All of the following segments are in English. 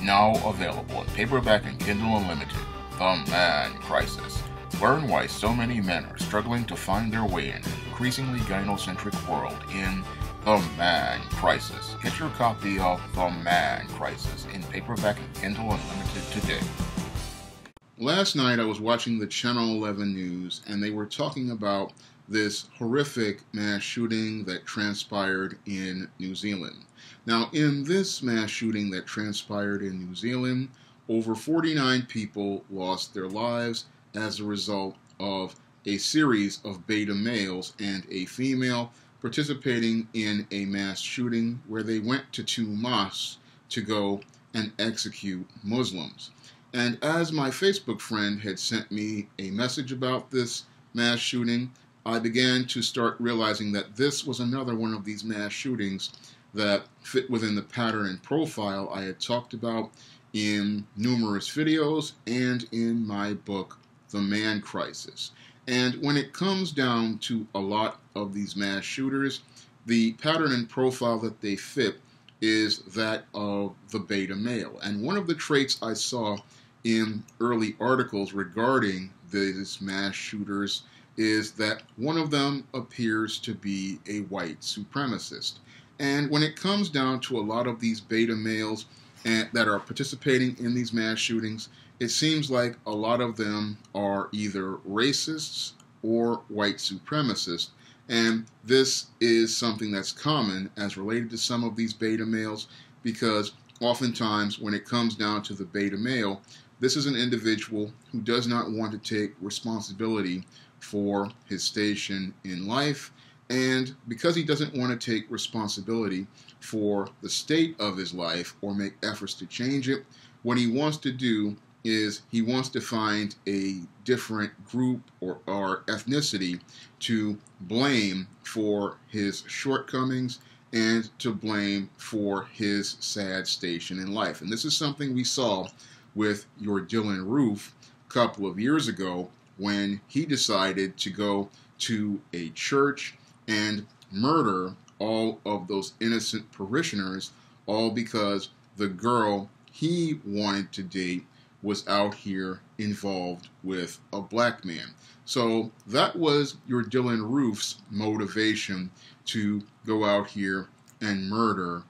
Now available in paperback and Kindle Unlimited, The Man Crisis. Learn why so many men are struggling to find their way in an increasingly gynocentric world in The Man Crisis. Get your copy of The Man Crisis in paperback and Kindle Unlimited today. Last night I was watching the Channel 11 news and they were talking about this horrific mass shooting that transpired in New Zealand. Now, in this mass shooting that transpired in New Zealand, over 49 people lost their lives as a result of a series of beta males and a female participating in a mass shooting where they went to two mosques to go and execute Muslims. And as my Facebook friend had sent me a message about this mass shooting, I began to start realizing that this was another one of these mass shootings that fit within the pattern and profile I had talked about in numerous videos and in my book, The Man Crisis. And when it comes down to a lot of these mass shooters, the pattern and profile that they fit is that of the beta male. And one of the traits I saw in early articles regarding these mass shooters is that one of them appears to be a white supremacist. And when it comes down to a lot of these beta males that are participating in these mass shootings, it seems like a lot of them are either racists or white supremacists. And this is something that's common as related to some of these beta males, because oftentimes when it comes down to the beta male, this is an individual who does not want to take responsibility for his station in life, and because he doesn't want to take responsibility for the state of his life or make efforts to change it, what he wants to do is he wants to find a different group or ethnicity to blame for his shortcomings and to blame for his sad station in life. And this is something we saw with your Dylan Roof a couple of years ago when he decided to go to a church and murder all of those innocent parishioners, all because the girl he wanted to date was out here involved with a black man. So that was your Dylan Roof's motivation to go out here and murder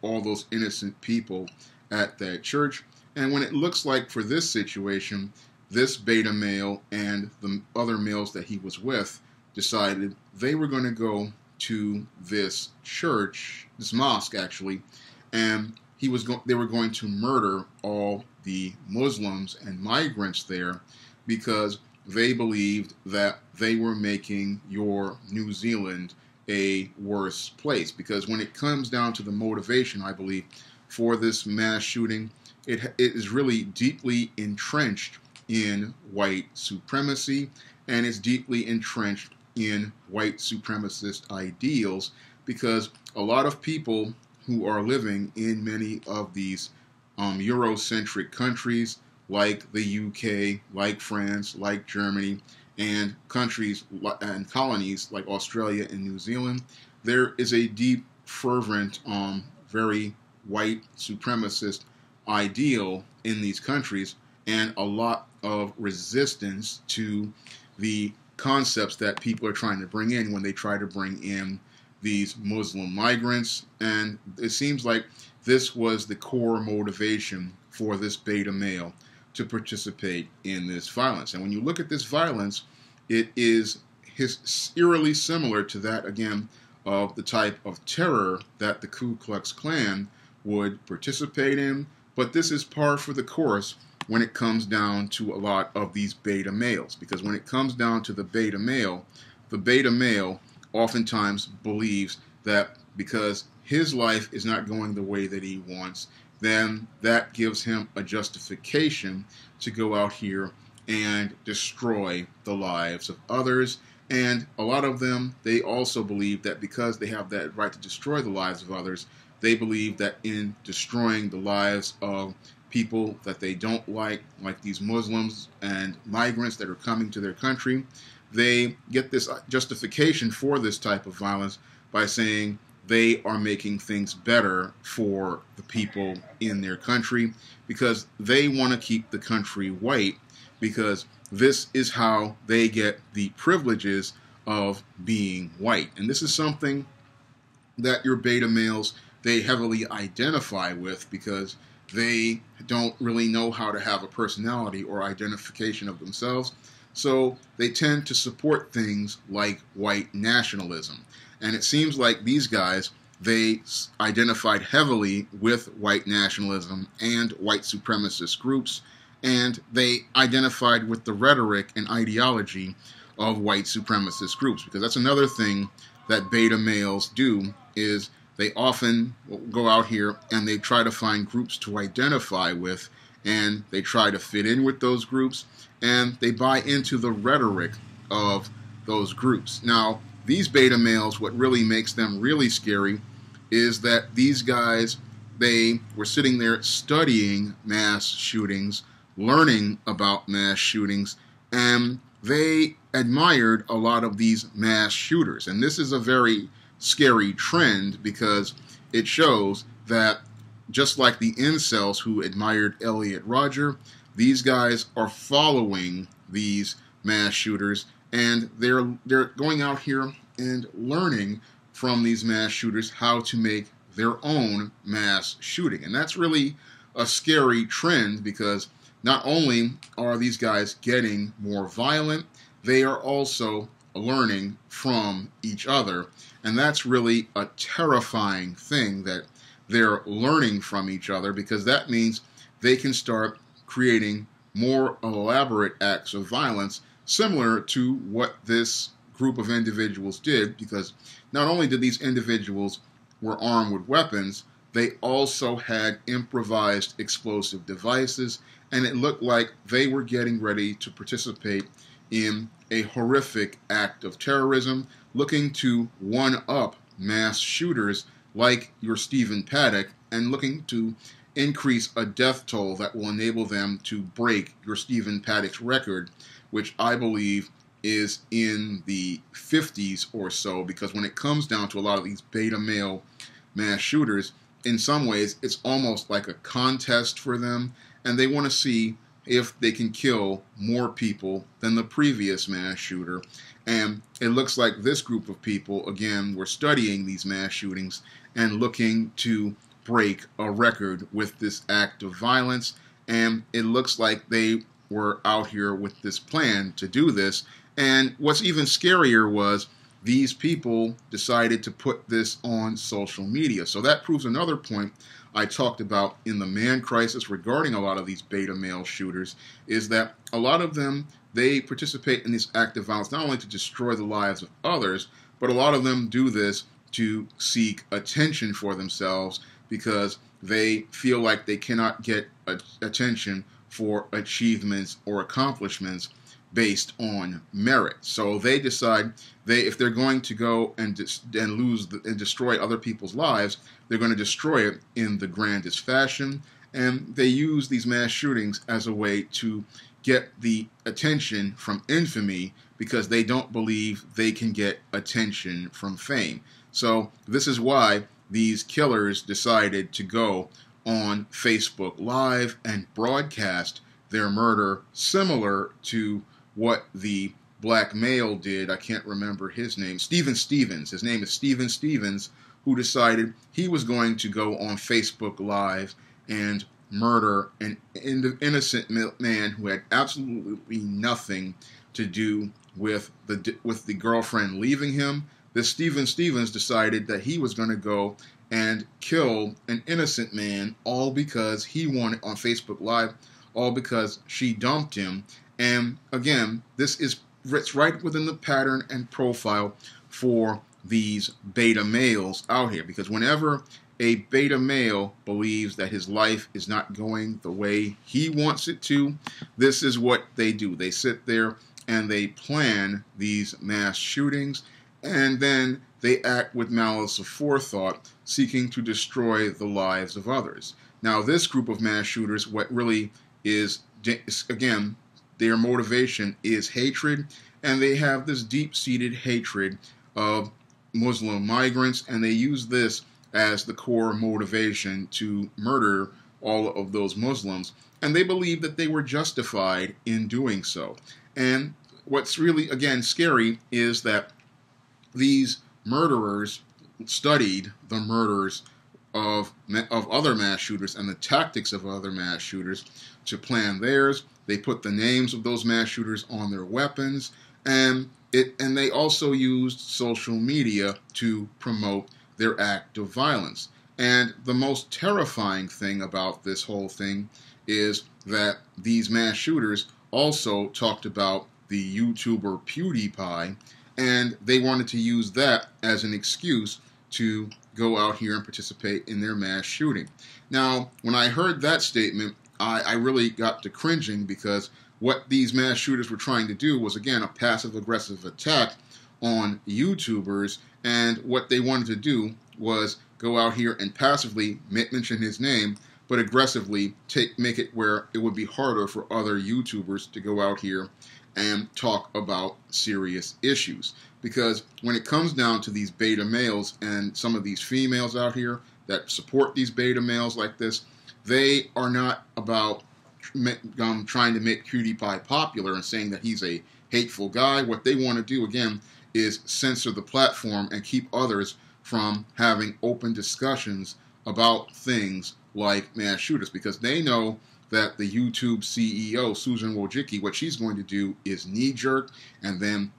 all those innocent people at that church. And when it looks like for this situation, this beta male and the other males that he was with decided they were going to go to this church, this mosque actually, and they were going to murder all the Muslims and migrants there because they believed that they were making your New Zealand a worse place. Because when it comes down to the motivation, I believe, for this mass shooting, it is really deeply entrenched in white supremacy, and it's deeply entrenched in white supremacist ideals, because a lot of people who are living in many of these Eurocentric countries like the UK, like France, like Germany, and countries and colonies like Australia and New Zealand, there is a deep, fervent, very white supremacist ideal in these countries, and a lot of resistance to the concepts that people are trying to bring in when they try to bring in these Muslim migrants. And it seems like this was the core motivation for this beta male to participate in this violence. And when you look at this violence, it is eerily similar to that, again, of the type of terror that the Ku Klux Klan would participate in. But this is par for the course when it comes down to a lot of these beta males. Because when it comes down to the beta male oftentimes believes that because his life is not going the way that he wants, then that gives him a justification to go out here and destroy the lives of others. And a lot of them, they also believe that because they have that right to destroy the lives of others, they believe that in destroying the lives of people that they don't like these Muslims and migrants that are coming to their country, they get this justification for this type of violence by saying they are making things better for the people in their country because they want to keep the country white, because this is how they get the privileges of being white. And this is something that your beta males, they heavily identify with, because they don't really know how to have a personality or identification of themselves. So they tend to support things like white nationalism. And it seems like these guys, they identified heavily with white nationalism and white supremacist groups, and they identified with the rhetoric and ideology of white supremacist groups, because that's another thing that beta males do, is they often go out here and they try to find groups to identify with, and they try to fit in with those groups, and they buy into the rhetoric of those groups. Now, these beta males, what really makes them really scary is that these guys, they were sitting there studying mass shootings, learning about mass shootings, and they admired a lot of these mass shooters. And this is a very scary trend, because it shows that just like the incels who admired Elliot Rodger, these guys are following these mass shooters, and they're going out here and learning from these mass shooters how to make their own mass shooting. And that's really a scary trend, because not only are these guys getting more violent, they are also learning from each other. And that's really a terrifying thing, that they're learning from each other, because that means they can start creating more elaborate acts of violence, similar to what this group of individuals did, because not only did these individuals were armed with weapons, they also had improvised explosive devices, and it looked like they were getting ready to participate in a horrific act of terrorism, looking to one-up mass shooters like your Stephen Paddock, and looking to increase a death toll that will enable them to break your Stephen Paddock's record, which I believe is in the 50s or so, because when it comes down to a lot of these beta male mass shooters, in some ways it's almost like a contest for them, and they want to see if they can kill more people than the previous mass shooter. And it looks like this group of people, again, were studying these mass shootings and looking to break a record with this act of violence. And it looks like they were out here with this plan to do this. And what's even scarier was these people decided to put this on social media. So that proves another point I talked about in the man crisis regarding a lot of these beta male shooters, is that a lot of them, they participate in this act of violence not only to destroy the lives of others, but a lot of them do this to seek attention for themselves, because they feel like they cannot get attention for achievements or accomplishments based on merit. So they decide if they're going to go and destroy other people's lives, they're going to destroy it in the grandest fashion. And they use these mass shootings as a way to get the attention from infamy, because they don't believe they can get attention from fame. So this is why these killers decided to go on Facebook Live and broadcast their murder, similar to what the black male did. I can't remember his name. Steven Stevens. His name is Steven Stevens, who decided he was going to go on Facebook Live and murder an innocent man who had absolutely nothing to do with the girlfriend leaving him. This Steven Stevens decided that he was going to go and kill an innocent man, all because he wanted, on Facebook Live, all because she dumped him. And again, it's right within the pattern and profile for these beta males out here, because whenever a beta male believes that his life is not going the way he wants it to, this is what they do. They sit there and they plan these mass shootings, and then they act with malice aforethought, seeking to destroy the lives of others. Now, this group of mass shooters, what really is, again, their motivation is hatred, and they have this deep-seated hatred of Muslim migrants, and they use this as the core motivation to murder all of those Muslims. And they believe that they were justified in doing so. And what's really, again, scary is that these murderers studied the murders of other mass shooters and the tactics of other mass shooters to plan theirs. They put the names of those mass shooters on their weapons, and they also used social media to promote their act of violence. And the most terrifying thing about this whole thing is that these mass shooters also talked about the YouTuber PewDiePie, and they wanted to use that as an excuse to go out here and participate in their mass shooting. Now, when I heard that statement, I really got to cringing, because what these mass shooters were trying to do was, again, a passive-aggressive attack on YouTubers, and what they wanted to do was go out here and passively mention his name, but aggressively make it where it would be harder for other YouTubers to go out here and talk about serious issues. Because when it comes down to these beta males and some of these females out here that support these beta males like this, they are not about trying to make PewDiePie popular and saying that he's a hateful guy. What they want to do, again, is censor the platform and keep others from having open discussions about things like mass shooters, because they know that the YouTube CEO, Susan Wojcicki, what she's going to do is knee-jerk and then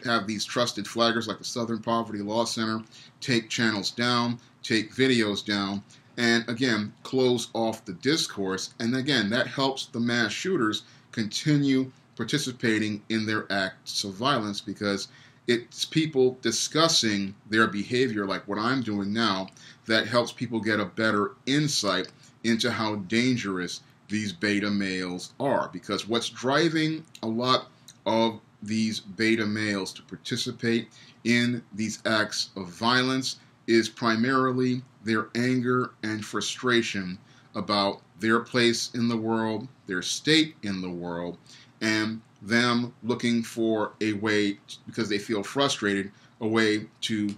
have these trusted flaggers like the Southern Poverty Law Center take channels down, take videos down, and again, close off the discourse. And again, that helps the mass shooters continue participating in their acts of violence, because it's people discussing their behavior like what I'm doing now that helps people get a better insight into how dangerous these beta males are. Because what's driving a lot of these beta males to participate in these acts of violence is primarily their anger and frustration about their place in the world, their state in the world, and them looking for a way, because they feel frustrated, a way to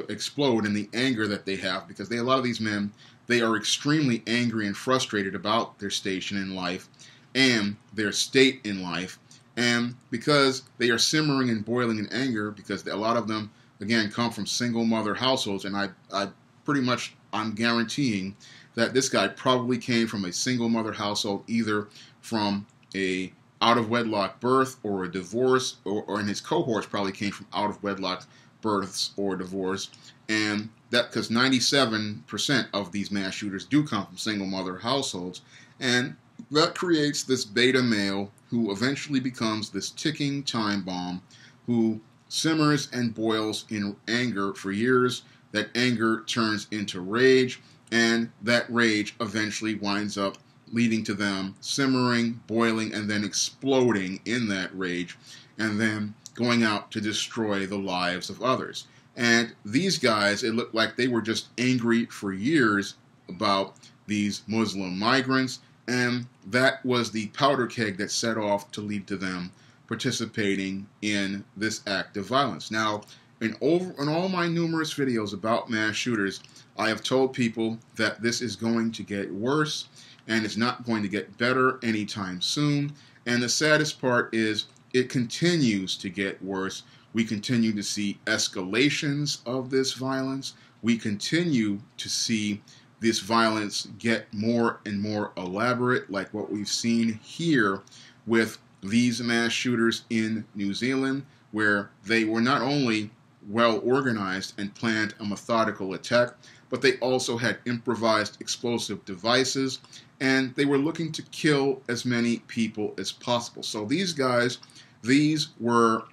explode in the anger that they have. Because a lot of these men, they are extremely angry and frustrated about their station in life and their state in life. And because they are simmering and boiling in anger, because a lot of them, again, come from single mother households, and I'm guaranteeing that this guy probably came from a single mother household, either from a out-of-wedlock birth or a divorce, or in his cohorts probably came from out-of-wedlock births or divorce. And that because 97% of these mass shooters do come from single mother households, and that creates this beta male who eventually becomes this ticking time bomb, who simmers and boils in anger for years. That anger turns into rage, and that rage eventually winds up leading to them simmering, boiling, and then exploding in that rage, and then going out to destroy the lives of others. And these guys, it looked like they were just angry for years about these Muslim migrants, and that was the powder keg that set off to lead to them participating in this act of violence. Now, in all my numerous videos about mass shooters, I have told people that this is going to get worse, and it's not going to get better anytime soon. And the saddest part is it continues to get worse. We continue to see escalations of this violence. We continue to see this violence get more and more elaborate, like what we've seen here with these mass shooters in New Zealand, where they were not only well organized and planned a methodical attack, but they also had improvised explosive devices, and they were looking to kill as many people as possible. So these guys, these were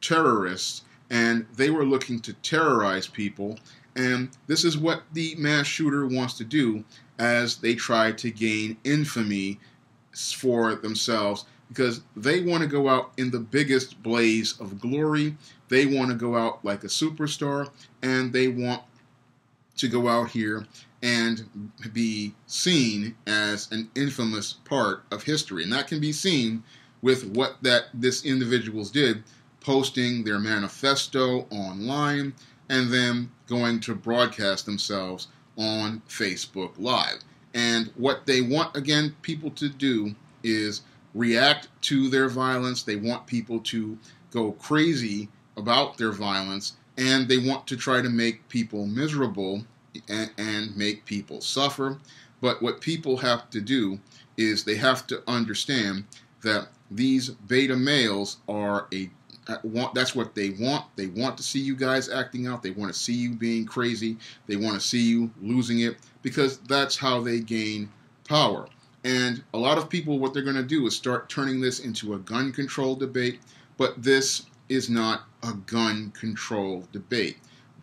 terrorists, and they were looking to terrorize people, and this is what the mass shooter wants to do as they try to gain infamy for themselves, because they want to go out in the biggest blaze of glory. They want to go out like a superstar, and they want to go out here and be seen as an infamous part of history. And that can be seen with what this individuals did, posting their manifesto online, and then going to broadcast themselves on Facebook Live. And what they want, again, people to do is react to their violence. They want people to go crazy about their violence, and they want to try to make people miserable and make people suffer. But what people have to do is they have to understand that these beta males are that's what they want. They want to see you guys acting out. They want to see you being crazy. They want to see you losing it, because that's how they gain power. And a lot of people, what they're going to do is start turning this into a gun control debate, but this is not a gun control debate.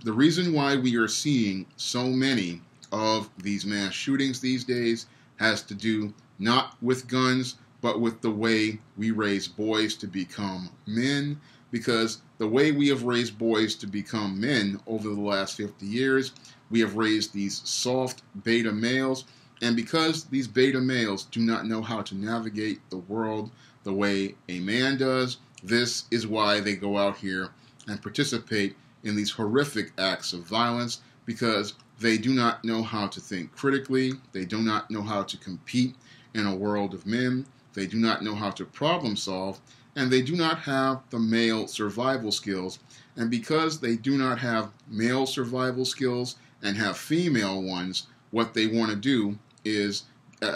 The reason why we are seeing so many of these mass shootings these days has to do not with guns, but with the way we raise boys to become men, because the way we have raised boys to become men over the last 50 years, we have raised these soft beta males, and because these beta males do not know how to navigate the world the way a man does, this is why they go out here and participate in these horrific acts of violence, because they do not know how to think critically, they do not know how to compete in a world of men, they do not know how to problem solve, and they do not have the male survival skills. And because they do not have male survival skills and have female ones, what they want to do is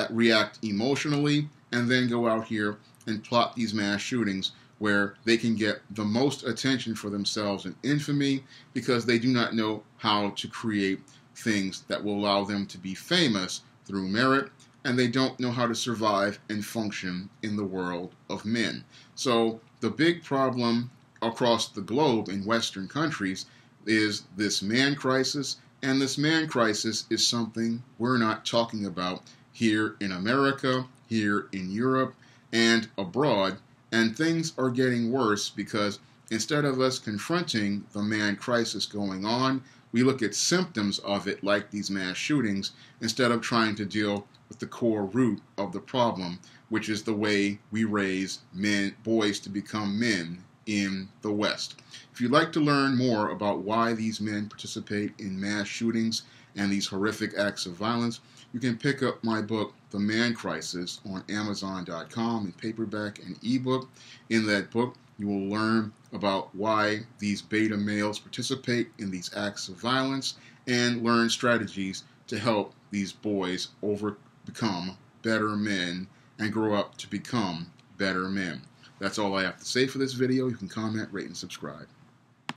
react emotionally and then go out here and plot these mass shootings where they can get the most attention for themselves in infamy, because they do not know how to create things that will allow them to be famous through merit, and they don't know how to survive and function in the world of men. So the big problem across the globe in Western countries is this man crisis, and this man crisis is something we're not talking about here in America, here in Europe, and abroad. And things are getting worse because instead of us confronting the man crisis going on, we look at symptoms of it like these mass shootings instead of trying to deal with the core root of the problem, which is the way we raise boys to become men in the West. If you'd like to learn more about why these men participate in mass shootings and these horrific acts of violence, you can pick up my book, The Man Crisis, on Amazon.com in paperback and ebook. In that book, you will learn about why these beta males participate in these acts of violence and learn strategies to help these boys become better men and grow up to become better men. That's all I have to say for this video. You can comment, rate, and subscribe.